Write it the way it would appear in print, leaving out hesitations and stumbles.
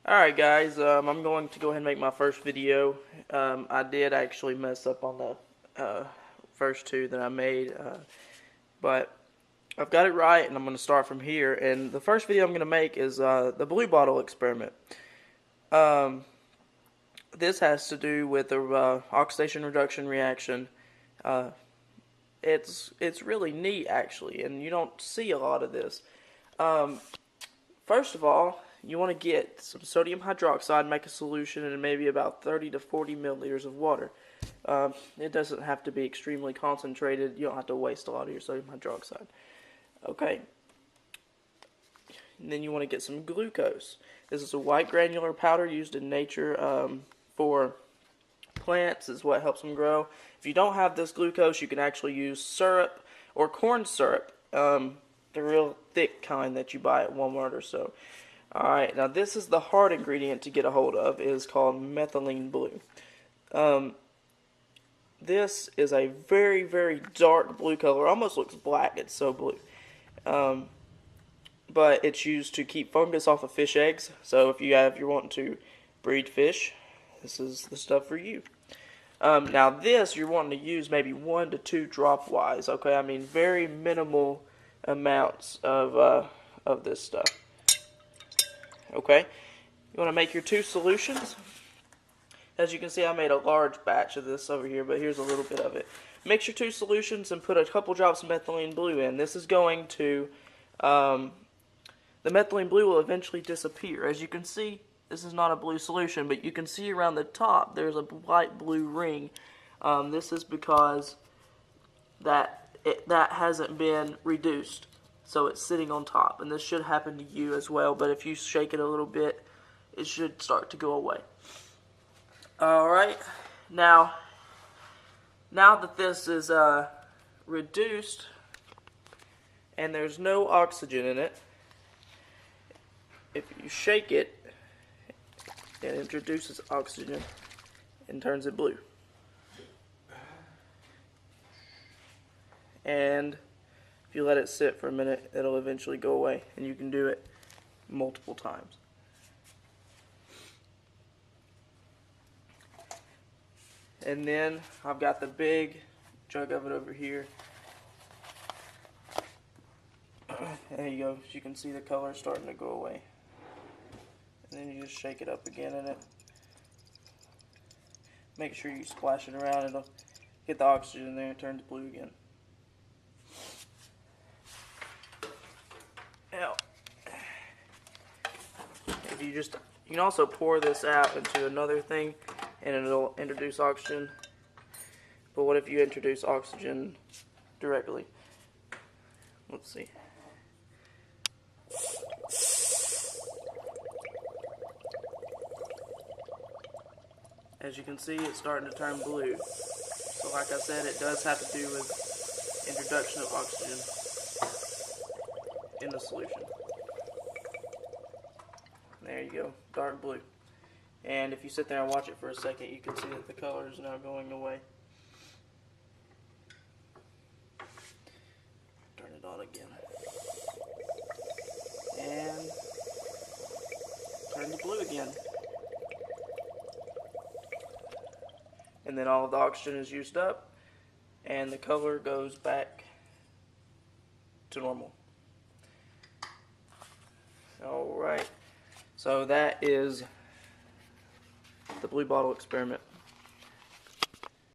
Alright guys, I'm going to go ahead and make my first video. I did actually mess up on the first two that I made, but I've got it right and I'm going to start from here. And the first video I'm going to make is the blue bottle experiment. This has to do with the oxidation reduction reaction. It's really neat actually, and you don't see a lot of this. First of all, you want to get some sodium hydroxide, make a solution, and maybe about 30 to 40 milliliters of water. It doesn't have to be extremely concentrated. You don't have to waste a lot of your sodium hydroxide. Okay. And then you want to get some glucose. This is a white granular powder used in nature for plants. Is what helps them grow. If you don't have this glucose, you can actually use syrup or corn syrup. The real thick kind that you buy at Walmart or so. Alright, now this is the hard ingredient to get a hold of. It is called methylene blue. This is a very, very dark blue color. Almost looks black. It's so blue. But it's used to keep fungus off of fish eggs. So if you're wanting to breed fish, this is the stuff for you. Now this you're wanting to use maybe 1 to 2 drop wise. Okay, I mean very minimal amounts of this stuff. Okay, you want to make your 2 solutions. As you can see, I made a large batch of this over here, but here's a little bit of it. Mix your 2 solutions and put a couple drops of methylene blue in. This is going to, the methylene blue will eventually disappear. As you can see, this is not a blue solution, but you can see around the top there's a light blue ring. This is because that hasn't been reduced. So it's sitting on top, and this should happen to you as well, but if you shake it a little bit, it should start to go away. Alright, now that this is reduced, and there's no oxygen in it, if you shake it, it introduces oxygen and turns it blue. And if you let it sit for a minute, it'll eventually go away, and you can do it multiple times. And then I've got the big jug of it over here. There you go. As you can see, the color is starting to go away. And then you just shake it up again in it. Make sure you splash it around. It'll get the oxygen in there and turn to blue again. Now, if you can also pour this out into another thing and it'll introduce oxygen. But what if you introduce oxygen directly? Let's see. As you can see, it's starting to turn blue. So like I said, it does have to do with introduction of oxygen in the solution. There you go, dark blue. And if you sit there and watch it for a second, you can see that the color is now going away. Turn it on again. And turn to blue again. And then all of the oxygen is used up, and the color goes back to normal. Alright, so that is the blue bottle experiment.